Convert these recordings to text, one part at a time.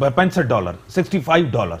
$65, $65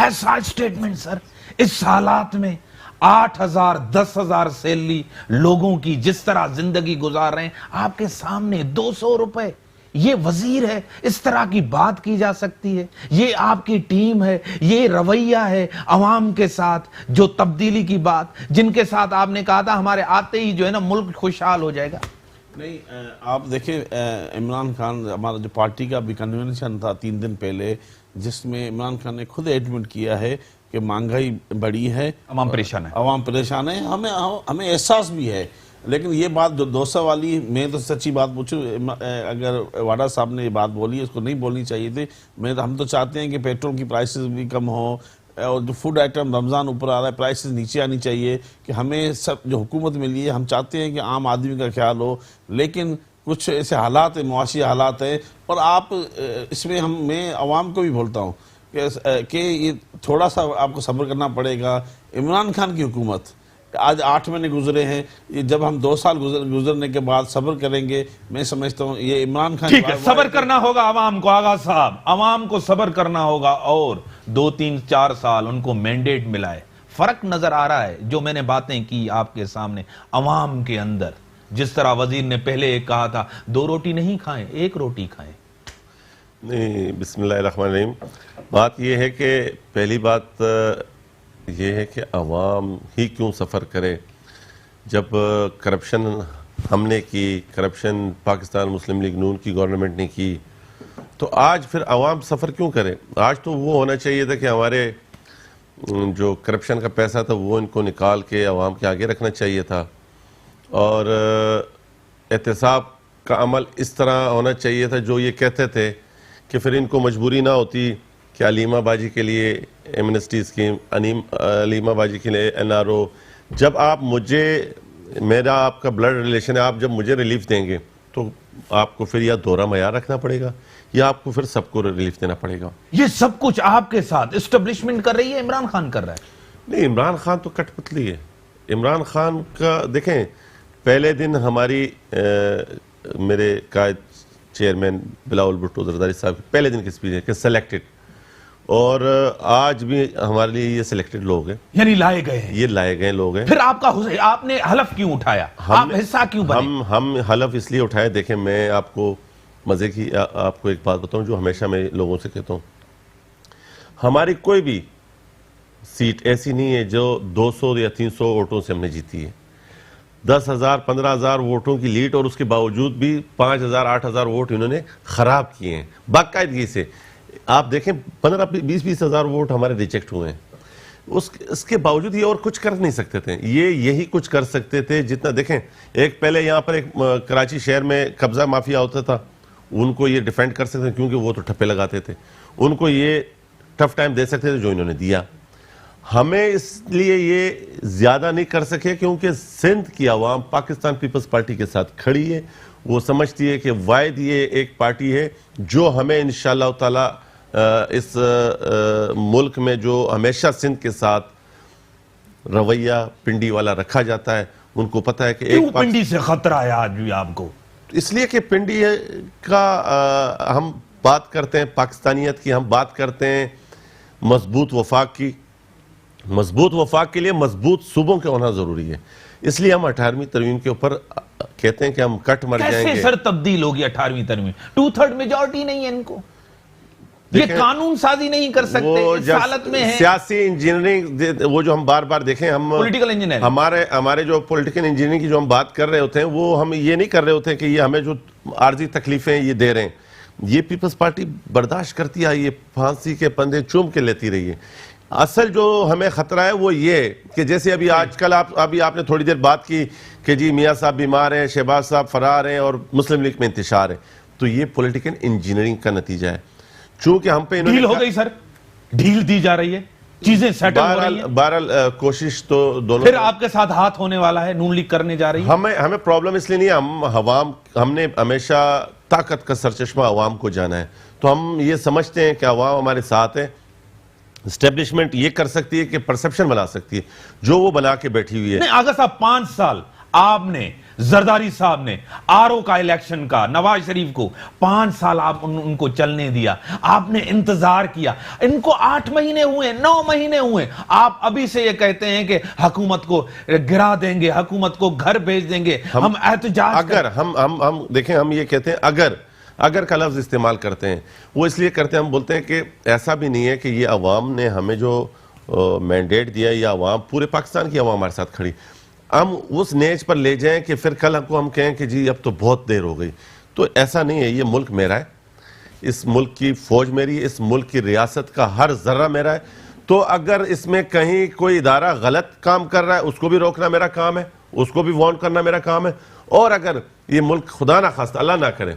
ایسا اسٹیٹمنٹ سر، اس حالات میں 8,000 10,000 سیلری لوگوں کی جس طرح زندگی گزار رہے ہیں، آپ کے سامنے 200 روپے، یہ وزیر ہے؟ اس طرح کی بات کی جا سکتی ہے؟ یہ آپ کی ٹیم ہے؟ یہ رویہ ہے عوام کے ساتھ جو تبدیلی کی بات، جن کے ساتھ آپ نے کہا تھا ہمارے آتے ہی جو ہے نا ملک خوشحال ہو جائے گا؟ نہیں، آپ دیکھیں عمران خان، ہمارا جو پارٹی کا بھی کنونشن تھا 3 دن پہلے، جس میں عمران خان نے خود ایڈمٹ کیا ہے کہ مہنگائی بڑی ہے، عوام پریشان ہے، عوام پریشان ہے، ہمیں احساس بھی ہے، لیکن یہ بات جو 200 والی، میں تو سچی بات پوچھوں، اگر واڈا صاحب نے یہ بات بولی ہے، اس کو نہیں بولنی چاہیے تھی۔ ہم تو چاہتے ہیں کہ پیٹرول کی پرائسز بھی کم ہوں، اور جو فوڈ آئٹم رمضان اوپر آ رہا ہے، پرائسز نیچے آنی چاہیے، کہ ہمیں سب جو حکومت ملی ہے، ہم چاہتے ہیں کہ عام آدمی کا خیال ہو، لیکن کچھ ایسے حالات ہیں، معاشی حالات ہیں، اور آپ اس میں میں عوام کو بھی بولتا ہوں کہ یہ تھوڑا سا آپ کو صبر کرنا پڑے گا۔ عمران خان کی حکومت، آج 8 مہینے گزرے ہیں، یہ جب ہم 2 سال گزرنے کے بعد صبر کریں گے، میں سمجھتا ہوں یہ عمران خان، ٹھیک ہے، صبر کرنا ہوگا عوام کو، آغا صاحب، عوام کو صبر کرنا ہوگا، اور 2 3 4 سال ان کو مینڈیٹ ملا ہے۔ فرق نظر آ رہا ہے جو میں نے باتیں کی آپ کے سامنے، عوام کے اندر جس طرح وزیر نے پہلے ایک کہا تھا 2 روٹی نہیں کھائیں، 1 روٹی کھائیں۔ نہیں، بسم اللہ الرحمن الرحیم، بات یہ ہے کہ پہلی بات یہ ہے کہ عوام ہی کیوں سفر کرے، جب کرپشن ہم نے کی، کرپشن پاکستان مسلم لیگ نون کی گورنمنٹ نے کی، تو آج پھر عوام سفر کیوں کرے؟ آج تو وہ ہونا چاہیے تھا کہ ہمارے جو کرپشن کا پیسہ تھا وہ ان کو نکال کے عوام کے آگے رکھنا چاہیے تھا، اور احتساب کا عمل اس طرح ہونا چاہیے تھا جو یہ کہتے تھے کہ پھر ان کو مجبوری نہ ہوتی کہ علیمہ باجی کے لیے ایمنسٹی اسکیم، علیمہ باجی کے لیے NRO، جب آپ مجھے، میرا آپ کا بلڈ ریلیشن ہے، آپ جب مجھے ریلیف دیں گے تو آپ کو پھر یا دورہ معیار رکھنا پڑے گا یا آپ کو پھر سب کو ریلیف دینا پڑے گا۔ یہ سب کچھ آپ کے ساتھ اسٹیبلشمنٹ کر رہی ہے، عمران خان کر رہا ہے؟ نہیں، عمران خان تو کٹ پتلی ہے۔ عمران خان کا دیکھیں، پہلے دن ہماری میرے قائد چیئرمین بلاول بھٹو زرداری صاحب کے پہلے دن کی اسپیچ ہے کہ سلیکٹڈ، اور آج بھی ہمارے لیے یہ سلیکٹڈ لوگ ہیں، یعنی لائے گئے ہیں، یہ لائے گئے لوگ ہیں۔ پھر آپ کا آپ نے حلف کیوں اٹھایا؟ آپ حصہ کیوں بنے؟ ہم حلف اس لیے اٹھائے، دیکھیں میں آپ کو مزے کی آپ کو ایک بات بتاؤں جو ہمیشہ میں لوگوں سے کہتا ہوں، ہماری کوئی بھی سیٹ ایسی نہیں ہے جو 200 یا 300 ووٹوں سے ہم نے جیتی ہے۔ 10,000 15,000 ووٹوں کی لیڈ، اور اس کے باوجود بھی 5,000 8,000 ووٹ انہوں نے خراب کیے ہیں باقاعدگی سے۔ آپ دیکھیں 15-20,000 ووٹ ہمارے ریجیکٹ ہوئے ہیں، اس کے باوجود یہ اور کچھ کر نہیں سکتے تھے، یہی کچھ کر سکتے تھے جتنا، دیکھیں ایک پہلے یہاں پر ایک کراچی شہر میں قبضہ مافیا ہوتا تھا، ان کو یہ ڈیفینڈ کر سکتے تھے کیونکہ وہ تو ٹھپے لگاتے تھے، ان کو یہ ٹف ٹائم دے سکتے تھے جو انہوں نے دیا۔ ہمیں اس لیے یہ زیادہ نہیں کر سکے کیونکہ سندھ کی عوام پاکستان پیپلز پارٹی کے ساتھ کھڑی ہے، وہ سمجھتی ہے کہ واحد یہ ایک پارٹی ہے جو ہمیں انشاءاللہ تعالی اس ملک میں جو ہمیشہ سندھ کے ساتھ رویہ پنڈی والا رکھا جاتا ہے، ان کو پتہ ہے کہ کیوں پنڈی سے خطرہ ہے آج بھی آپ کو؟ اس لیے کہ پنڈی کا ہم بات کرتے ہیں، پاکستانیت کی ہم بات کرتے ہیں، مضبوط وفاق کی، مضبوط وفاق کے لیے مضبوط صوبوں کے ہونا ضروری ہے، اس لیے ہم 18ویں ترمیم کے اوپر کہتے ہیں کہ ہم کٹ مر جائیں گے۔ کیسے سر تبدیل ہوگی 18ویں ترمیم؟ 2/3 میجورٹی نہیں ہے ان کو، یہ قانون سازی نہیں کر سکتے، اس حالت میں ہے۔ سیاسی انجینئرنگ، وہ جو ہم بار بار دیکھیں، ہم پولیٹیکل انجینئر، ہمارے جو پولیٹیکل انجینئرنگ کی جو ہم بات کر رہے ہوتے ہیں، وہ ہم یہ نہیں کر رہے ہوتے ہیں کہ یہ ہمیں جو عارضی تکلیفیں یہ دے رہے ہیں، یہ پیپلز پارٹی برداشت کرتی ہے، یہ پھانسی کے پندے چوم کے لیتی رہی ہے۔ اصل جو ہمیں خطرہ ہے وہ یہ کہ جیسے ابھی آج کل آپ نے تھوڑی دیر بات کی کہ جی میاں صاحب بیمار ہیں، شہباز صاحب فرار ہیں اور مسلم لیگ میں انتشار ہے، تو یہ پولیٹیکل انجینئرنگ کا نتیجہ ہے۔ چونکہ ہم پہ ڈھیل ہو گئی سر، ڈھیل دی جا رہی ہے، چیزیں سیٹل ہو رہی ہیں، بہرحال کوشش تو دونوں، پھر آپ کے ساتھ ہاتھ ہونے والا ہے، نون لیگ کرنے جا رہی ہے۔ ہمیں پرابلم اس لیے نہیں ہے، ہم نے ہمیشہ طاقت کا سرچشمہ عوام کو جانا ہے، تو ہم یہ سمجھتے ہیں کہ عوام ہمارے ساتھ ہے۔ اسٹیبلشمنٹ یہ کر سکتی ہے کہ پرسپشن بنا سکتی ہے جو وہ بنا کے بیٹھی ہوئی ہے۔ نہیں آغا صاحب، 5 سال آپ نے زرداری صاحب نے آرو کا الیکشن کا نواز شریف کو 5 سال آپ ان کو چلنے دیا, آپ نے انتظار کیا, ان کو 8 مہینے ہوئے, 9 مہینے ہوئے, آپ ابھی سے یہ کہتے ہیں کہ حکومت کو گرا دیں گے, حکومت کو گھر بھیج دیں گے, ہم احتجاج اگر ہم دیکھیں, ہم یہ کہتے ہیں اگر کا لفظ استعمال کرتے ہیں, وہ اس لیے کرتے ہیں, ہم بولتے ہیں کہ ایسا بھی نہیں ہے کہ یہ عوام نے ہمیں جو مینڈیٹ دیا, یا عوام پورے پاکستان کی عوام ہمارے ساتھ کھڑی, ہم اس نیج پر لے جائیں کہ پھر کل ہم کہیں کہ جی اب تو بہت دیر ہو گئی. تو ایسا نہیں ہے, یہ ملک میرا ہے, اس ملک کی فوج میری ہے, اس ملک کی ریاست کا ہر ذرہ میرا ہے. تو اگر اس میں کہیں کوئی ادارہ غلط کام کر رہا ہے, اس کو بھی روکنا میرا کام ہے, اس کو بھی وارن کرنا میرا کام ہے. اور اگر یہ ملک خدا نہ خواستہ اللہ نہ کرے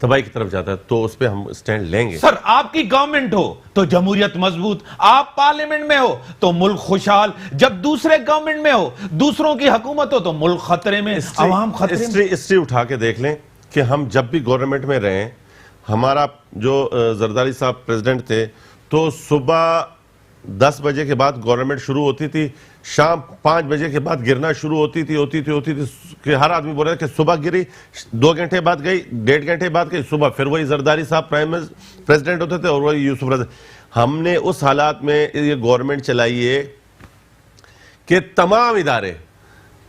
تباہی کی طرف جاتا ہے تو اس پہ ہم سٹینڈ لیں گے. سر آپ کی گورنمنٹ ہو تو جمہوریت مضبوط, آپ پارلیمنٹ میں ہو تو ملک خوشحال, جب دوسرے گورنمنٹ میں ہو, دوسروں کی حکومت ہو تو ملک خطرے میں, عوام خطرے میں. ہسٹری اٹھا کے دیکھ لیں کہ ہم جب بھی گورنمنٹ میں رہے, ہمارا جو زرداری صاحب پریزیڈنٹ تھے, تو صبح 10 بجے کے بعد گورنمنٹ شروع ہوتی تھی, شام 5 بجے کے بعد گرنا شروع ہوتی تھی کہ ہر آدمی بول رہا ہے کہ صبح گری, 2 گھنٹے بعد گئی, 1.5 گھنٹے بعد گئی, صبح پھر وہی زرداری صاحب پریزیڈنٹ ہوتے تھے اور وہی یوسف رضا. ہم نے اس حالات میں یہ گورنمنٹ چلائی ہے کہ تمام ادارے,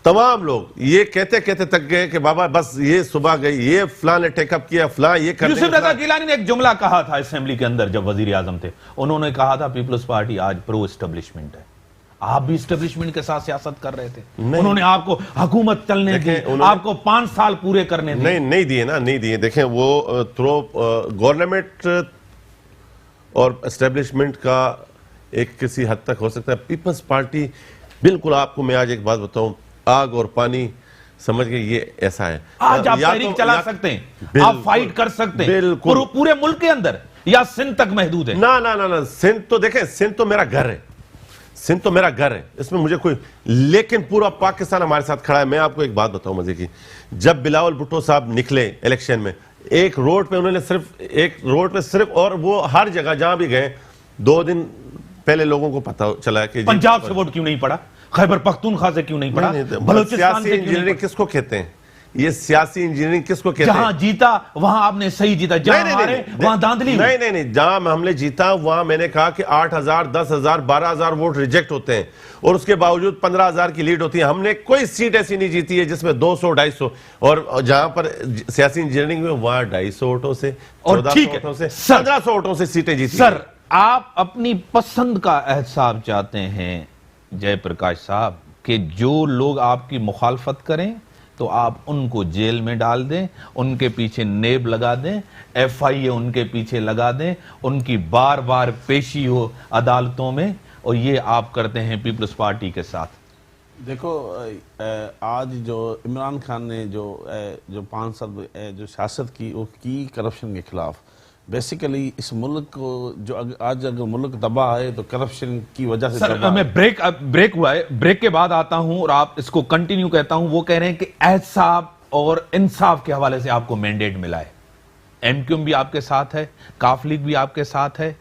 تمام لوگ یہ کہتے تک گئے کہ بابا بس یہ صبح گئی, یہ فلاں نے ٹیک اپ کیا, فلاں یہ کر. یوسف رضا گیلانی نے ایک جملہ کہا تھا اسمبلی کے اندر جب وزیر اعظم تھے, انہوں نے کہا تھا پیپلز پارٹی آج پرو اسٹیبلشمنٹ ہے. آپ بھی اسٹیبلشمنٹ کے ساتھ سیاست کر رہے تھے, انہوں نے آپ کو حکومت چلنے دی, آپ کو 5 سال پورے کرنے دی. نہیں دیے نا, نہیں دیے. دیکھیں وہ گورنمنٹ اور اسٹیبلشمنٹ کا ایک کسی حد تک ہو سکتا ہے. پیپلز پارٹی بالکل, آپ کو میں آج ایک بات بتاؤں, آگ اور پانی سمجھ گئے, یہ ایسا ہے. آج آپ تحریک چلا سکتے ہیں, آپ فائٹ کر سکتے ہیں پورے ملک کے اندر, یا سندھ تک محدود ہے؟ نا, سندھ تو دیکھیں, سندھ تو میرا گھر ہے, سندھ تو میرا گھر ہے, اس میں مجھے کوئی, لیکن پورا پاکستان ہمارے ساتھ کھڑا ہے. میں آپ کو ایک بات بتاؤں مزے کی, جب بلاول بھٹو صاحب نکلے الیکشن میں, ایک روڈ پہ انہوں نے صرف اور وہ ہر جگہ جہاں بھی گئے, 2 دن پہلے لوگوں کو پتہ چلا کہ پنجاب سے ووٹ کیوں نہیں پڑا, خیبر پختونخوا سے کیوں نہیں پڑا, بلوچستان سے کیوں نہیں پڑا. انجینئرنگ کس کو کہتے ہیں, یہ سیاسی انجینئرنگ کس کو کہتے ہیں؟ جہاں جیتا وہاں آپ نے صحیح جیتا, جہاں ہارے وہاں داندلی ہوئی. نہیں, جہاں ہم نے جیتا وہاں میں نے کہا کہ 8,000 10,000 12,000 ووٹ ریجیکٹ ہوتے ہیں, اور اس کے باوجود 15,000 کی لیڈ ہوتی ہے. ہم نے کوئی سیٹ ایسی نہیں جیتی ہے جس میں 200 250, اور جہاں پر سیاسی انجینئرنگ میں وہاں 250 ووٹوں سے, 1400 ووٹوں سے, 1500 ووٹوں سے سیٹیں جیتی. سر آپ اپنی پسند کا احتساب چاہتے ہیں جے پرکاش صاحب, کہ جو لوگ آپ کی مخالفت کریں تو آپ ان کو جیل میں ڈال دیں, ان کے پیچھے نیب لگا دیں, FIA ان کے پیچھے لگا دیں, ان کی بار بار پیشی ہو عدالتوں میں, اور یہ آپ کرتے ہیں پیپلز پارٹی کے ساتھ. دیکھو آج جو عمران خان نے جو 5 سال جو سیاست کی, وہ کی کرپشن کے خلاف. بیسیکلی اس ملک کو جو آج اگر ملک تباہ ہے تو کرپشن کی وجہ سے سر میں بریک ہوا ہے, بریک کے بعد آتا ہوں اور آپ اس کو کنٹینیو کہتا ہوں. وہ کہہ رہے ہیں کہ احتساب اور انصاف کے حوالے سے آپ کو مینڈیٹ ملا ہے, MQM بھی آپ کے ساتھ ہے, کاف لیگ بھی آپ کے ساتھ ہے,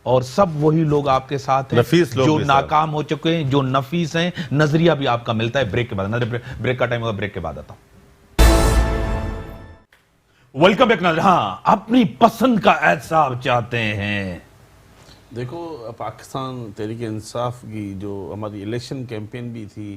اور سب وہی لوگ آپ کے ساتھ ہیں جو ناکام ہو چکے ہیں, جو نفیس ہیں. نظریہ بھی آپ کا ملتا ہے. بریک کے بعد, بریک کا ٹائم ہوگا, بریک کے بعد آتا ہوں. ویلکم بیک ناظرین. ہاں, اپنی پسند کا احتساب چاہتے ہیں. دیکھو پاکستان تحریک انصاف کی جو ہماری الیکشن کیمپین بھی تھی,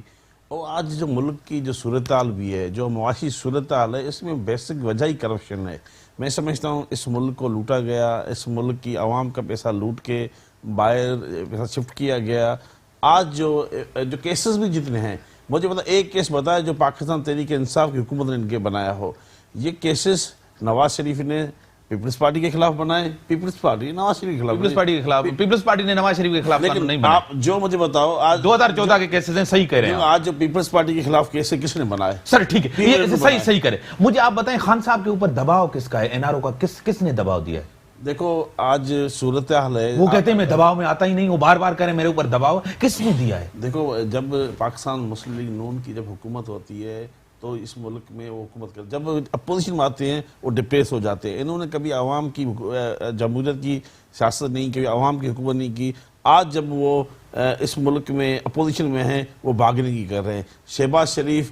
اور آج جو ملک کی جو صورتحال بھی ہے, جو معاشی صورتحال ہے, اس میں بیسک وجہ ہی کرپشن ہے. میں سمجھتا ہوں اس ملک کو لوٹا گیا, اس ملک کی عوام کا پیسہ لوٹ کے باہر پیسہ شفٹ کیا گیا. آج جو کیسز بھی جتنے ہیں, مجھے پتا ایک کیس بتایا جو پاکستان تحریک انصاف کی حکومت نے ان کے بنایا ہو. یہ کیسز نواز شریف نے پیپلز پارٹی کے خلاف بنائے, پیپلز پارٹی نواز شریف کے خلاف, پیپلز پارٹی نے نواز شریف کے خلاف نہیں بنائے. آپ جو مجھے بتاؤ, آج 2014 کے کیسز ہیں, صحیح کہہ رہے ہیں آج جو پیپلز پارٹی کے خلاف کیسے کس نے بنائے؟ سر ٹھیک ہے, یہ صحیح کرے. مجھے آپ بتائیں خان صاحب کے اوپر دباؤ کس کا ہے, NRO کا, کس نے دباؤ دیا ہے؟ دیکھو آج صورتحال ہے, وہ کہتے ہیں میں دباؤ میں آتا ہی نہیں, وہ بار بار کہہ رہے ہیں میرے اوپر دباؤ, کس نے دیا ہے؟ دیکھو جب پاکستان مسلم لیگ نون کی جب حکومت ہوتی ہے تو اس ملک میں وہ حکومت کر, جب اپوزیشن میں آتے ہیں وہ ڈپریس ہو جاتے ہیں. انہوں نے کبھی عوام کی جمہوریت کی سیاست نہیں, کبھی عوام کی حکومت نہیں کی. آج جب وہ اس ملک میں اپوزیشن میں ہیں, وہ بارگننگ کر رہے ہیں. شہباز شریف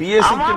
PSC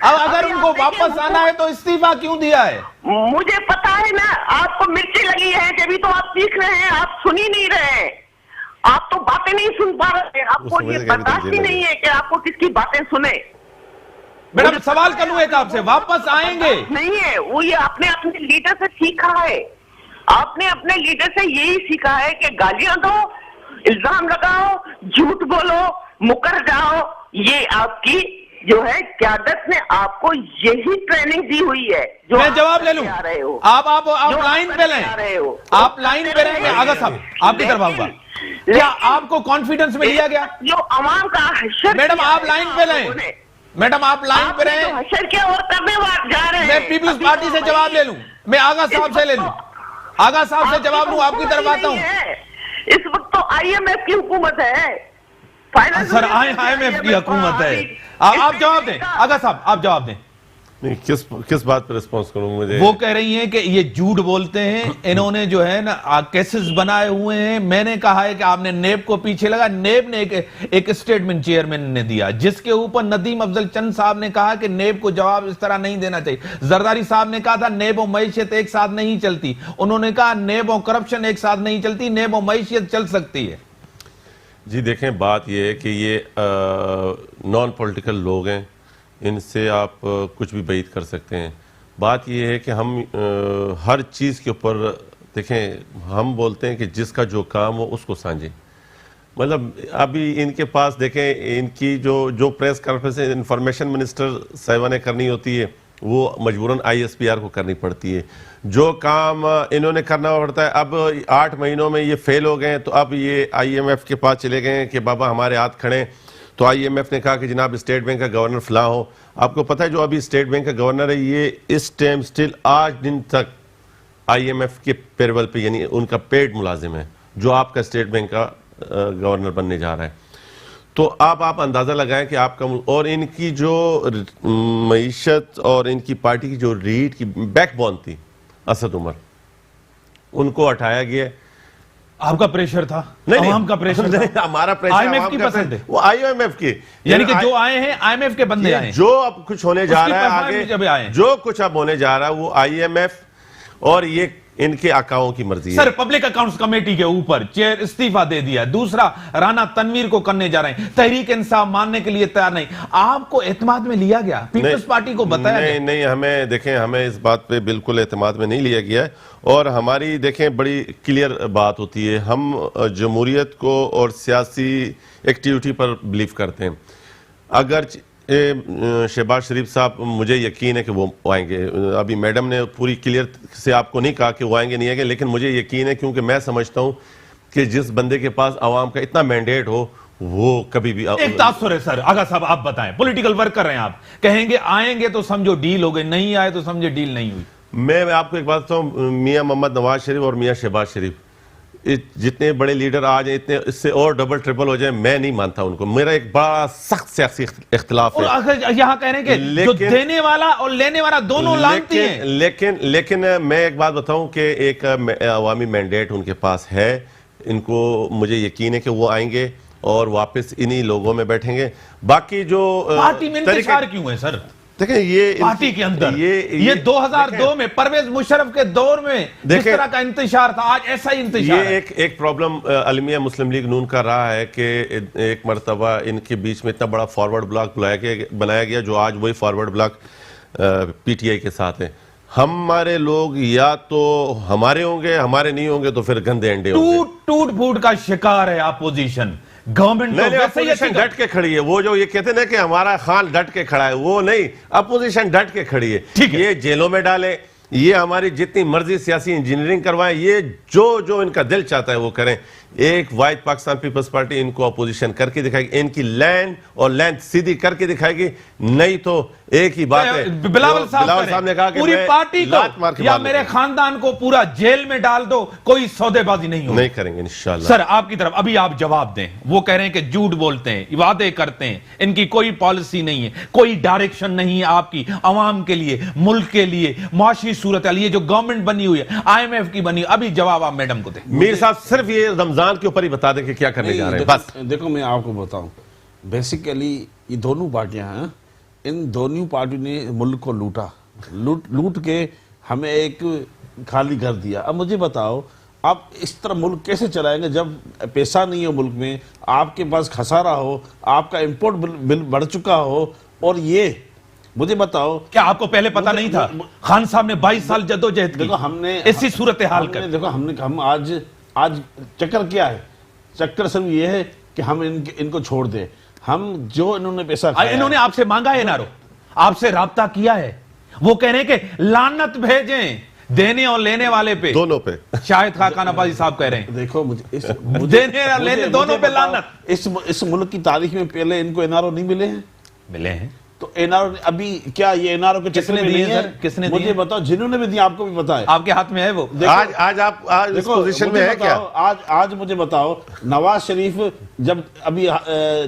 اب اگر ان کو واپس آنا ہے تو استعفا کیوں دیا ہے؟ مجھے پتا ہے نا آپ کو مرچی لگی ہے، جبھی تو آپ سیکھ رہے ہیں، آپ سن ہی نہیں رہے ہیں، آپ تو باتیں نہیں سن پا رہے ہیں، آپ کو یہ برداشت ہی نہیں ہے کہ آپ کو کس کی باتیں سنیں۔ میڈم سوال کروں ایک آپ سے، واپس آئیں گے؟ نہیں ہے، وہ یہ آپ نے اپنے لیڈر سے سیکھا ہے، آپ نے اپنے لیڈر سے یہی سیکھا ہے کہ گالیاں دو، الزام لگاؤ، جھوٹ بولو، مکر جاؤ، یہ آپ کی جو ہے قیادت نے آپ کو یہی ٹریننگ دی ہوئی ہے۔ میں جواب لے لوں، آپ لائن پہ لیں، آپ لائن پہ رہیں، میں آغا صاحب آپ کی طرف آؤں گا۔ کیا آپ کو کانفیڈنس میں لیا گیا؟ جو عوام کا حشر، میڈم آپ لائن پہ لیں، میڈم آپ لائن پہ رہیں، حشر کیا اور کرنے جا رہے ہیں؟ میں پیپلز پارٹی سے جواب لے لوں، میں آغا صاحب سے لے لوں، آغا صاحب سے جواب لوں، آپ کی طرف آتا ہوں۔ اس وقت تو آئی ایم ایف کی حکومت ہے، سر آئی ایم ایف کی حکومت ہے، آپ جواب دیں، آغا صاحب آپ جواب دیں۔ نہیں، کس بات پر ریسپانس کروں مجھے؟ وہ کہہ رہی ہیں کہ یہ جھوٹ بولتے ہیں، انہوں نے جو ہے نا کیسز بنائے ہوئے ہیں، میں نے کہا ہے کہ آپ نے نیب کو پیچھے لگا، نیب نے ایک اسٹیٹمنٹ چیئرمین نے دیا جس کے اوپر ندیم افضل چند صاحب نے کہا کہ نیب کو جواب اس طرح نہیں دینا چاہیے، زرداری صاحب نے کہا تھا نیب و معیشت ایک ساتھ نہیں چلتی، انہوں نے کہا نیب و کرپشن ایک ساتھ نہیں چلتی، نیب و معیشت چل سکتی ہے۔ جی دیکھیں، بات یہ ہے کہ یہ نان پولیٹیکل لوگ ہیں، ان سے آپ کچھ بھی بعید کر سکتے ہیں۔ بات یہ ہے کہ ہم ہر چیز کے اوپر دیکھیں، ہم بولتے ہیں کہ جس کا جو کام ہو اس کو سانجھیں۔ مطلب ابھی ان کے پاس دیکھیں، ان کی جو پریس کانفرنس انفارمیشن منسٹر صاحبہ نے کرنی ہوتی ہے وہ مجبوراً آئی ایس پی آر کو کرنی پڑتی ہے، جو کام انہوں نے کرنا پڑتا ہے۔ اب 8 مہینوں میں یہ فیل ہو گئے ہیں، تو اب یہ آئی ایم ایف کے پاس چلے گئے ہیں کہ بابا ہمارے ہاتھ کھڑے ہیں۔ تو آئی ایم ایف نے کہا کہ جناب اسٹیٹ بینک کا گورنر فلاں ہو۔ آپ کو پتہ ہے جو ابھی اسٹیٹ بینک کا گورنر ہے، یہ اس ٹائم سٹل آج دن تک آئی ایم ایف کے پیرول پہ، یعنی ان کا پیڈ ملازم ہے، جو آپ کا اسٹیٹ بینک کا گورنر بننے جا رہا ہے۔ تو آپ اندازہ لگائیں کہ آپ کا اور ان کی جو معیشت اور ان کی پارٹی کی جو ریڈ کی بیک بون تھی اسد عمر، ان کو ہٹایا گیا۔ آپ کا پریشر تھا، عوام کا پریشر تھا، ہمارا پریشر آئی ایم ایف کی پسند ہے، وہ آئی ایم ایف کی، یعنی کہ جو آئے ہیں آئی ایم ایف کے بندے آئے ہیں، جو اب کچھ ہونے جا رہا ہے آگے، جو کچھ اب ہونے جا رہا ہے وہ آئی ایم ایف اور یہ ان کے آقاؤں کی مرضی ہے۔ سر پبلک اکاؤنٹس کمیٹی کے اوپر چیئر استعفیٰ دے دیا، دوسرا رانا تنویر کو کرنے جا رہے ہیں، تحریک انصاف ماننے کے لیے تیار نہیں۔ آپ کو اعتماد میں لیا گیا، پیپلز پارٹی کو بتایا گیا؟ نہیں، ہمیں دیکھیں، ہمیں اس بات پہ بالکل اعتماد میں نہیں لیا گیا ہے، اور ہماری دیکھیں بڑی کلیئر بات ہوتی ہے، ہم جمہوریت کو اور سیاسی ایکٹیویٹی پر بلیو کرتے ہیں۔ اگر شہباز شریف صاحب، مجھے یقین ہے کہ وہ آئیں گے، ابھی میڈم نے پوری کلیئر سے آپ کو نہیں کہا کہ وہ آئیں گے نہیں آئیں گے، لیکن مجھے یقین ہے، کیونکہ میں سمجھتا ہوں کہ جس بندے کے پاس عوام کا اتنا مینڈیٹ ہو وہ کبھی بھی ایک تاثر ہے۔ سر آغا صاحب آپ بتائیں، پولیٹیکل ورک کر رہے ہیں آپ، کہیں گے آئیں گے تو سمجھو ڈیل ہو گئی، نہیں آئے تو سمجھو ڈیل نہیں ہوئی۔ میں آپ کو ایک بات بتاؤں، میاں محمد نواز شریف اور میاں شہباز شریف جتنے بڑے لیڈر آج ہیں، اتنے اس سے اور ڈبل ٹرپل ہو جائیں، میں نہیں مانتا ان کو۔ میرا ایک بڑا سخت سیاسی اختلاف ہے، اور یہاں کہہ رہے ہیں کہ جو دینے والا اور لینے والا دونوں لانتی ہیں۔ لیکن میں ایک بات بتاؤں کہ ایک عوامی مینڈیٹ ان کے پاس ہے، ان کو مجھے یقین ہے کہ وہ آئیں گے اور واپس انہی لوگوں میں بیٹھیں گے۔ باقی جو پارٹی میں انتشار کیوں ہے سر؟ دیکھیں یہ پارٹی کے اندر یہ 2002 میں پرویز مشرف کے دور میں جس طرح کا انتشار تھا، آج ایسا ہی انتشار ہے۔ یہ ایک پرابلم المیہ مسلم لیگ نون کا رہا ہے کہ ایک مرتبہ ان کے بیچ میں اتنا بڑا فارورڈ بلاک بنایا گیا، جو آج وہی forward block P T I کے ساتھ ہے۔ ہمارے لوگ یا تو ہمارے ہوں گے، ہمارے نہیں ہوں گے تو پھر گندے انڈے ہوں گے۔ ٹوٹ پھوٹ کا شکار ہے اپوزیشن، گورنمنٹ اپوزیشن ڈٹ کے کھڑی ہے۔ وہ جو یہ کہتے ہیں نا کہ ہمارا خان ڈٹ کے کھڑا ہے، وہ نہیں، اپوزیشن ڈٹ کے کھڑی ہے۔ یہ جیلوں میں ڈالے، یہ ہماری جتنی مرضی سیاسی انجینئرنگ کروائیں، یہ جو ان کا دل چاہتا ہے وہ کریں۔ ایک واحد پاکستان پیپلز پارٹی ان کو اپوزیشن کر کے دکھائے گی، ان کی لینڈ اور لینتھ سیدھی کر کے دکھائے گی، نہیں تو ایک ہی بات ہے۔ بلاول صاحب نے کہا کہ پوری پارٹی کو یا میرے خاندان کو پورا جیل میں ڈال دو، کوئی سودے بازی نہیں ہوگی۔ نہیں کریں گے انشاءاللہ۔ سر آپ کی طرف ابھی آپ جواب دیں، وہ کہہ رہے ہیں کہ جھوٹ بولتے ہیں، وعدے کرتے ہیں، ان کی کوئی پالیسی نہیں ہے، کوئی ڈائریکشن نہیں ہے آپ کی عوام کے لیے، ملک کے لیے، معاشی صورتحال، یہ جو گورنمنٹ بنی ہوئی ہے آئی ایم ایف کی بنی، ابھی جواب آپ میڈم کو دیں۔ میر صاحب صرف یہ رمضان کے اوپر ہی بتا دیں کہ کیا کرنے جا رہے ہیں، بس۔ دیکھو میں آپ کو بتاؤں، بیسیکلی یہ دونوں پارٹیاں ہیں، ان دونوں پارٹیوں نے ملک کو لوٹ کے ہمیں ایک خالی کر دیا. اب مجھے بتاؤ آپ اس طرح ملک کیسے چلائیں گے جب پیسہ نہیں ہو ملک میں, آپ کے پاس خسارہ ہو, آپ کا امپورٹ بل بڑھ چکا ہو, اور یہ مجھے بتاؤ کیا آپ کو پہلے پتا نہیں تھا؟ خان صاحب نے 22 سال جدوجہد کی دیکھو ہم نے اسی صورتحال کر. دیکھو ہم آج چکر کیا ہے؟ چکر صرف یہ ہے کہ ہم ان کو چھوڑ دیں. ہم جو انہوں نے پیسہ کھایا, انہوں نے آپ سے مانگا ہے نارو, آپ سے رابطہ کیا ہے, وہ کہہ رہے ہیں کہ لعنت بھیجیں دینے اور لینے والے پہ, دونوں پہ. شاہد خاقان عباسی صاحب کہہ رہے ہیں دیکھو دینے اور لینے دونوں پہ لعنت. اس ملک کی تاریخ میں پہلے ان کو این آر او نہیں ملے ہیں. ملے ہیں تو این آر او ابھی کیا یہ این آر او کے چکر میں نہیں ہے؟ کس نے مجھے بتاؤ, جنہوں نے بھی دیا آپ کو بھی پتا ہے, آپ کے ہاتھ میں ہے وہ. آج آپ اس پوزیشن میں ہے کیا؟ آج مجھے بتاؤ, نواز شریف جب ابھی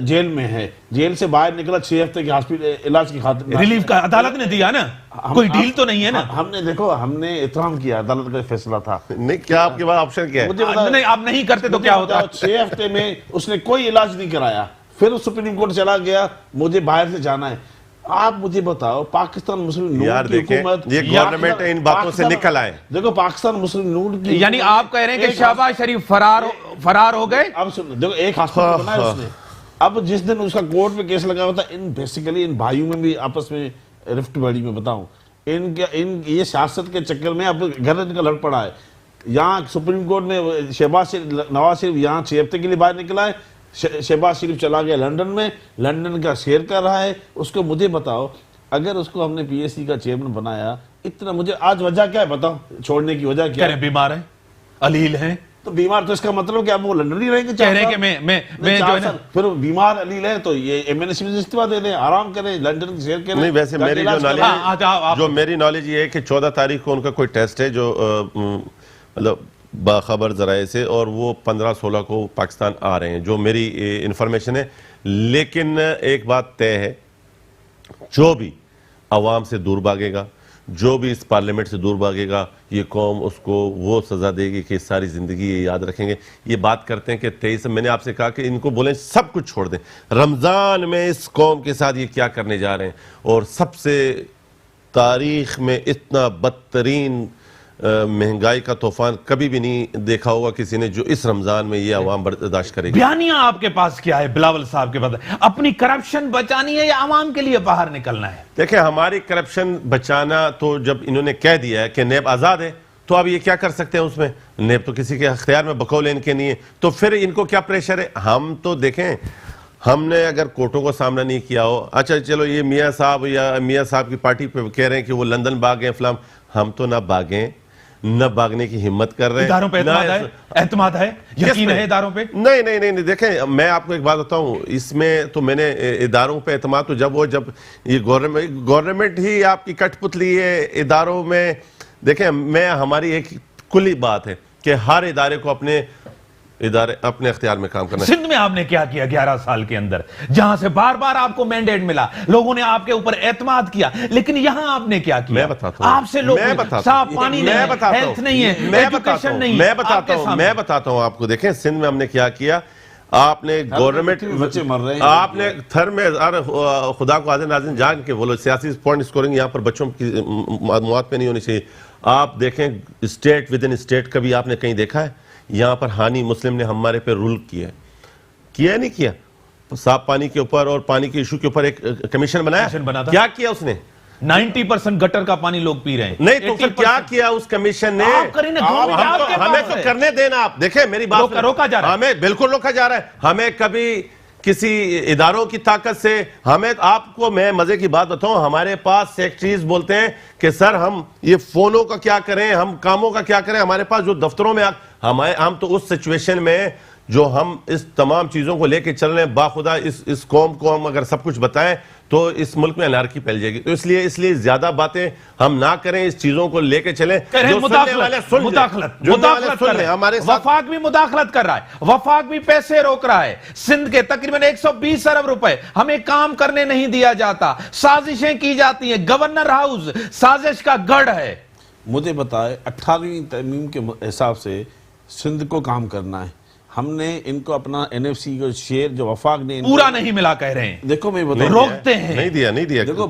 جیل میں ہے, جیل سے باہر نکلا 6 ہفتے کے ہاسپٹل علاج کی خاطر, ریلیف کا عدالت نے دیا نا, کوئی ڈیل تو نہیں ہے نا. ہم نے دیکھو ہم نے احترام کیا, عدالت کا فیصلہ تھا. نہیں, کیا آپ کے پاس آپشن کیا ہے؟ نہیں, آپ نہیں کرتے تو کیا ہوتا؟ 6 ہفتے میں اس نے کوئی علاج نہیں کرایا, پھر سپریم کورٹ چلا گیا, مجھے باہر سے جانا ہے. آپ مجھے بتاؤ پاکستان مسلم نون کی حکومت, یہ گورنمنٹ ان باتوں سے نکل آئے. دیکھو پاکستان مسلم نون کی, یعنی آپ کہہ رہے ہیں کہ شہباز شریف فرار ہو گئے. اب سن دیکھو, ایک ہاسپٹل بنایا اس نے. اب جس دن اس کا کورٹ میں کیس لگا ہوتا, بیسیکلی ان بھائیوں میں بھی آپس میں رفٹ بڑی, میں بتاؤں یہ سیاست کے چکر میں اب گھر ان کا لڑ پڑا ہے. یہاں سپریم کورٹ میں نواز شریف یہاں 6 ہفتے کے لیے باہر نکلا ہے, شہباز شریف چلا گیا لنڈن میں, لنڈن کا سیر کر رہا ہے اس کو. مجھے بتاؤ اگر اس کو ہم نے پی ایس سی کا چیئرمین بنایا, اتنا مجھے آج وجہ کیا ہے بتاؤ چھوڑنے کی وجہ کیا ہے؟ بیمار ہیں, علیل ہیں. تو بیمار تو اس کا مطلب کہ اب وہ لنڈن ہی رہیں گے. کہہ رہے ہیں کہ میں جو ہے نا, پھر بیمار علیل ہے تو یہ ایم این ایس میں استعفا دے دیں, آرام کریں, لنڈن کی سیر کریں. نہیں, ویسے میری نالج یہ ہے کہ 14 تاریخ کو ان کا کوئی ٹیسٹ ہے جو مطلب باخبر ذرائع سے, اور وہ 15-16 کو پاکستان آ رہے ہیں, جو میری انفارمیشن ہے. لیکن ایک بات طے ہے, جو بھی عوام سے دور بھاگے گا, جو بھی اس پارلیمنٹ سے دور بھاگے گا, یہ قوم اس کو وہ سزا دے گی کہ ساری زندگی یہ یاد رکھیں گے. یہ بات کرتے ہیں کہ 23, میں نے آپ سے کہا کہ ان کو بولیں سب کچھ چھوڑ دیں. رمضان میں اس قوم کے ساتھ یہ کیا کرنے جا رہے ہیں, اور سب سے تاریخ میں اتنا بدترین مہنگائی کا طوفان کبھی بھی نہیں دیکھا ہوگا کسی نے, جو اس رمضان میں یہ عوام برداشت کرے گی. بیانیہ آپ کے پاس کیا ہے بلاول صاحب کے بعد؟ اپنی کرپشن بچانی ہے یا عوام کے لیے باہر نکلنا ہے؟ دیکھیں, ہماری کرپشن بچانا تو جب انہوں نے کہہ دیا ہے کہ نیب آزاد ہے, تو اب یہ کیا کر سکتے ہیں اس میں؟ نیب تو کسی کے اختیار میں بقول ان کے نہیں ہے, تو پھر ان کو کیا پریشر ہے؟ ہم تو دیکھیں, ہم نے اگر کوٹوں کو سامنا نہیں کیا ہو, اچھا چلو یہ میاں صاحب یا میاں صاحب کی پارٹی پہ کہہ رہے ہیں کہ وہ لندن بھاگ گئے فلام, ہم تو نہ بھاگیں نہ بھاگنے کی ہمت کر رہے ہیں. اداروں پہ اعتماد ہے, یقین ہے اداروں پہ؟ نہیں, دیکھیں میں آپ کو ایک بات بتاؤں, اس میں تو میں نے اداروں پہ اعتماد تو جب یہ گورنمنٹ ہی آپ کی کٹ پتلی ہے اداروں میں. دیکھیں, ہماری ایک کلی بات ہے کہ ہر ادارے کو اپنے اختیار میں کام کرنا ہے. سندھ میں آپ نے کیا کیا 11 سال کے اندر, جہاں سے بار بار آپ کو مینڈیٹ ملا, لوگوں نے آپ کے اوپر اعتماد کیا, لیکن یہاں آپ نے کیا کیا؟ میں بتاتا ہوں, آپ سے لوگ صاف پانی نہیں ہے, ہیلتھ نہیں ہے, ایجوکیشن نہیں ہے. میں بتاتا ہوں آپ کو. دیکھیں سندھ میں ہم نے کیا کیا, آپ نے گورنمنٹ, بچے مر رہے ہیں, آپ نے تھر میں خدا کو حاضر ناظرین جان کے بولو, سیاسی پوائنٹ سکورنگ یہاں پر بچوں کی مواد پہ نہیں ہونی چاہیے. آپ دیکھیں اسٹیٹ ود ان اسٹیٹ کبھی آپ نے کہیں دیکھا ہے یہاں پر ہانی مسلم نے ہمارے پہ رول کیا نہیں کیا؟ صاف پانی کے اوپر اور پانی کے ایشو کے اوپر ایک کمیشن بنایا, کیا کیا اس نے؟ 90% گٹر کا پانی لوگ پی رہے ہیں. نہیں تو پھر کیا کیا اس کمیشن نے؟ ہمیں تو کرنے دینا. آپ دیکھیں میری بات, روکا جا رہا ہے, ہمیں بالکل روکا جا رہا ہے. ہمیں کبھی کسی اداروں کی طاقت سے, ہمیں آپ کو میں مزے کی بات بتاؤں, ہمارے پاس سیکٹریز بولتے ہیں کہ سر ہم یہ فونوں کا کیا کریں, ہم کاموں کا کیا کریں. ہمارے پاس جو دفتروں میں ہم تو اس سچویشن میں جو ہم اس تمام چیزوں کو لے کے چل رہے ہیں, باخدا اس قوم کو ہم اگر سب کچھ بتائیں تو اس ملک میں انارکی پھیل جائے گی. تو اس لیے زیادہ باتیں ہم نہ کریں, اس چیزوں کو لے کے چلیں. مداخلت وفاق بھی مداخلت کر رہا ہے, وفاق بھی پیسے روک رہا ہے. سندھ کے تقریباً 120 ارب روپے ہمیں کام کرنے نہیں دیا جاتا, سازشیں کی جاتی ہیں. گورنر ہاؤس سازش کا گڑھ ہے. مجھے بتائے 18ویں ترمیم کے حساب سے سندھ کو کام کرنا ہے, ہم نے ان کو اپنا NFC کو شیئر جو وفاق نے پورا نہیں ملا کہہ رہے ہیں، دیکھو میں بتاؤں روکتے ہیں، نہیں دیا دیکھو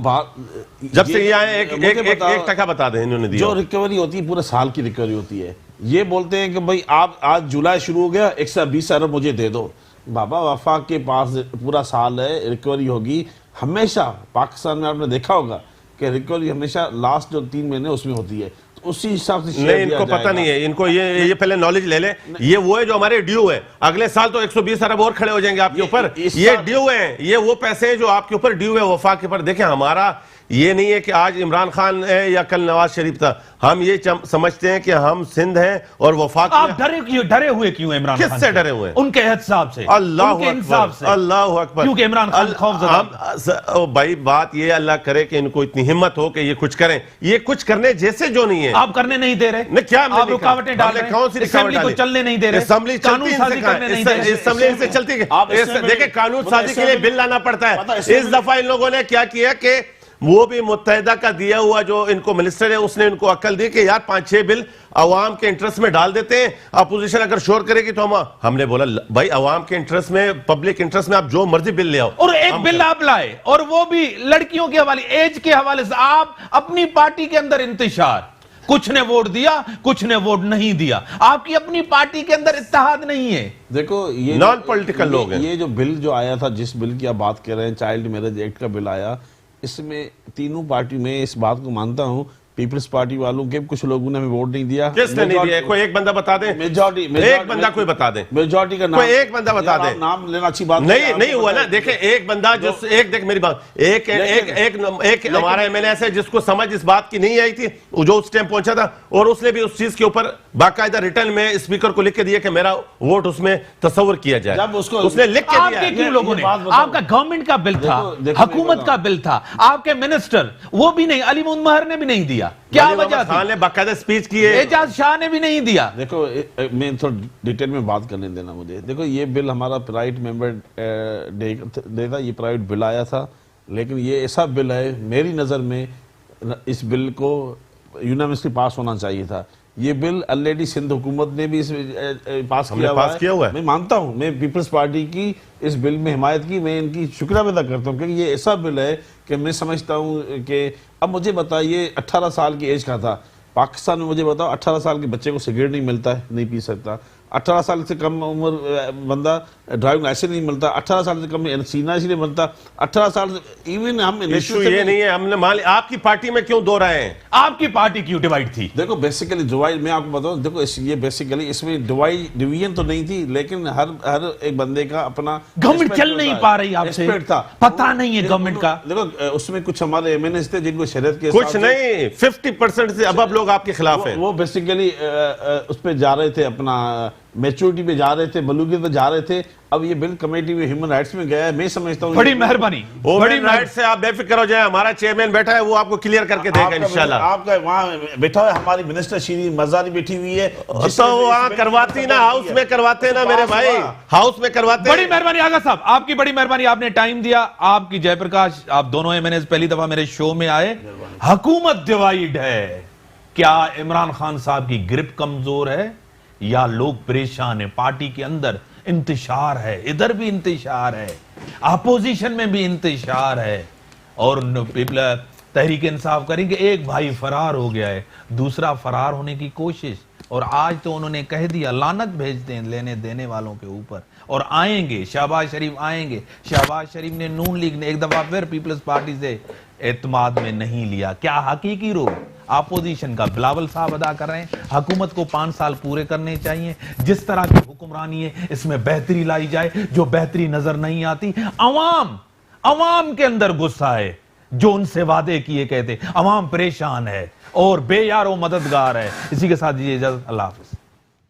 جب سے یہ آئے ایک ٹکا بتا دیں انہوں نے دیا، جو ریکوری ہوتی ہے پورے سال کی ریکوری ہوتی ہے. یہ بولتے ہیں کہ بھائی آپ آج جولائی شروع ہو گیا 120 ارب مجھے دے دو. بابا وفاق کے پاس پورا سال ہے، ریکوری ہوگی ہمیشہ. پاکستان میں آپ نے دیکھا ہوگا کہ ریکوری ہمیشہ لاسٹ جو 3 مہینے اس میں ہوتی ہے، تو اسی حساب سے نہیں ان کو پتہ نہیں ہے، ان کو یہ پہلے نالج لے لیں. یہ وہ ہے جو ہمارے ڈیو ہے، اگلے سال تو 120 ارب اور کھڑے ہو جائیں گے آپ کے اوپر. یہ ڈیو ہیں، یہ وہ پیسے ہیں جو آپ کے اوپر ڈیو ہے وفاق کے اوپر. دیکھیں ہمارا یہ نہیں ہے کہ آج عمران خان ہے یا کل نواز شریف تھا، ہم یہ سمجھتے ہیں کہ ہم سندھ ہیں اور وفاق. آپ ڈرے ہوئے کیوں عمران خان؟ کس سے ڈرے ہوئے؟ ان کے احتساب سے، اللہ اکبر، اللہ اکبر. کیونکہ عمران خان خوف زدہ. بھائی بات یہ اللہ کرے کہ ان کو اتنی ہمت ہو کہ یہ کچھ کریں. یہ کچھ کرنے جیسے جو نہیں ہے. آپ کرنے نہیں دے رہے، کیا آپ رکاوٹیں ڈال رہے ہیں، کون سی اسمبلی کو چلنے نہیں دے رہے، اسمبلی قانون سازی کرنے نہیں دے رہے. اسمبلی سے چلتی ہے. دیکھیں قانون سازی کے لیے بل لانا پڑتا ہے. اس دفعہ ان لوگوں نے کیا کیا کہ وہ بھی متحدہ کا دیا ہوا جو ان کو منسٹر ہے، اس نے ان کو عقل دی کہ یار 5-6 بل عوام کے انٹرسٹ میں ڈال دیتے ہیں. اپوزیشن اگر شور کرے گی تو ہم نے بولا بھائی عوام کے انٹرسٹ میں، پبلک انٹرسٹ میں آپ جو مرضی بل لے آؤ. اور ایک بل آپ لائے، اور وہ بھی لڑکیوں کے حوالے، ایج کے حوالے سے. آپ اپنی پارٹی کے اندر انتشار، کچھ نے ووٹ دیا کچھ نے ووٹ نہیں دیا. آپ کی اپنی پارٹی کے اندر اتحاد نہیں ہے. دیکھو یہ نان پولیٹیکل لوگ ہیں. یہ جو بل جو آیا تھا، جس بل کی آپ بات کر رہے ہیں، چائلڈ میرج ایکٹ کا بل آیا، اس میں تینوں پارٹی میں اس بات کو مانتا ہوں، پیپلز پارٹی والوں کے کچھ لوگوں نے ہمیں ووٹ نہیں دیا. کس نے نہیں دیا؟ کوئی ایک بندہ بتا دیں، ایک بندہ کوئی بتا دیں، میجورٹی کا نام، کوئی ایک بندہ بتا دیں. نام لینا اچھی بات نہیں ہوا نا. دیکھیں ایک بندہ جس ایک دیکھ میری بات، ایک ہمارا ایم ایل اے ہے جس کو سمجھ اس بات کی نہیں آئی تھی، جو اس ٹائم پہنچا تھا، اور اس نے بھی اس چیز کے اوپر باقاعدہ ریٹرن میں اسپیکر کو لکھ کے دیا کہ میرا ووٹ اس میں تصور کیا جائے. اس نے لکھ کے دیا. آپ کے کیوں لوگوں نے؟ آپ کا گورنمنٹ کا بل تھا، حکومت کا بل تھا، آپ کے منسٹر وہ بھی نہیں، علی محمد مہر نے بھی نہیں دیا. کیا وجہ تھی؟ خان نے باقاعدہ سپیچ کی ہے، اعجاز شاہ نے بھی نہیں دیا. دیکھو میں تھوڑا ڈیٹیل میں بات کرنے دینا مجھے. دیکھو یہ بل ہمارا پرائیویٹ ممبر ڈے تھا، یہ پرائیویٹ بل آیا تھا، لیکن یہ ایسا بل ہے میری نظر میں اس بل کو یونانیمسلی پاس ہونا چاہیے تھا. یہ بل آلریڈی سندھ حکومت نے بھی اس پاس کیا ہوا ہے. میں مانتا ہوں، میں پیپلز پارٹی کی اس بل میں حمایت کی، میں ان کی شکریہ ادا کرتا ہوں، کیونکہ یہ ایسا بل ہے کہ میں سمجھتا ہوں کہ اب مجھے بتائیے 18 سال کی ایج کا تھا پاکستان میں. مجھے بتاؤ 18 سال کے بچے کو سگریٹ نہیں ملتا ہے، نہیں پی سکتا. 18 سال سے کم عمر بندہ ڈرائیونگ لائسنس نہیں ملتا. 18 سال سے کم سینا نہیں بنتا. 18 سال سے ایون ہم ایشو یہ نہیں ہے. ہم نے مان لیا آپ کی پارٹی میں کیوں دو رہے ہیں؟ آپ کی پارٹی کیوں ڈیوائیڈ تھی؟ دیکھو بیسیکلی ڈیوائیڈ میں آپ کو بتاؤں، دیکھو یہ بیسیکلی اس میں ڈویژن تو نہیں تھی، لیکن ہر ایک بندے کا اپنا گورنمنٹ چل نہیں پا رہی، آپ سے پتہ نہیں ہے گورنمنٹ کا. دیکھو اس میں کچھ ہمارے ایم این ایس تھے جن کو شریعت کے کچھ نہیں 50% سے اب لوگ آپ کے خلاف ہیں. وہ بیسیکلی اس پہ جا رہے تھے، اپنا میچورٹی پہ جا رہے تھے، بلوغیت پہ جا رہے تھے. اب یہ بل کمیٹی میں ہیومن رائٹس میں گیا ہے. میں سمجھتا ہوں بڑی مہربانی، بڑی رائٹ سے آپ بے فکر ہو جائیں. ہمارا چیئرمین بیٹھا ہے، وہ آپ کو کلیئر کر کے دے گا انشاءاللہ. آپ کا وہاں بیٹھا ہے، ہماری منسٹر شیرین مزاری بیٹھی ہوئی ہے. تو وہاں کرواتی نا، ہاؤس میں کرواتے نا میرے بھائی، ہاؤس میں کرواتے. بڑی مہربانی آغا صاحب، آپ کی بڑی مہربانی، آپ نے ٹائم دیا. آپ کی جے پرکاش، آپ دونوں ایم این ایز پہلی دفعہ میرے شو میں آئے. حکومت ڈیوائیڈ ہے. کیا عمران خان صاحب کی گرپ کمزور ہے یا لوگ پریشان ہیں؟ پارٹی کے اندر انتشار ہے، ادھر بھی انتشار ہے، اپوزیشن میں بھی انتشار ہے. اور تحریک انصاف کریں کہ ایک بھائی فرار ہو گیا ہے، دوسرا فرار ہونے کی کوشش. اور آج تو انہوں نے کہہ دیا لعنت بھیجتے ہیں لینے دینے والوں کے اوپر، اور آئیں گے. شہباز شریف آئیں گے. شہباز شریف نے نون لیگ نے ایک دفعہ پھر پیپلز پارٹی سے اعتماد میں نہیں لیا. کیا حقیقی رول اپوزیشن کا بلاول صاحب ادا کر رہے ہیں؟ حکومت کو 5 سال پورے کرنے چاہیے. جس طرح کی حکمرانی ہے اس میں بہتری لائی جائے. جو بہتری نظر نہیں آتی، عوام کے اندر غصہ ہے، جو ان سے وعدے کیے کہتے. عوام پریشان ہے اور بے یار و مددگار ہے. اسی کے ساتھ دیجیے اجازت. اللہ حافظ.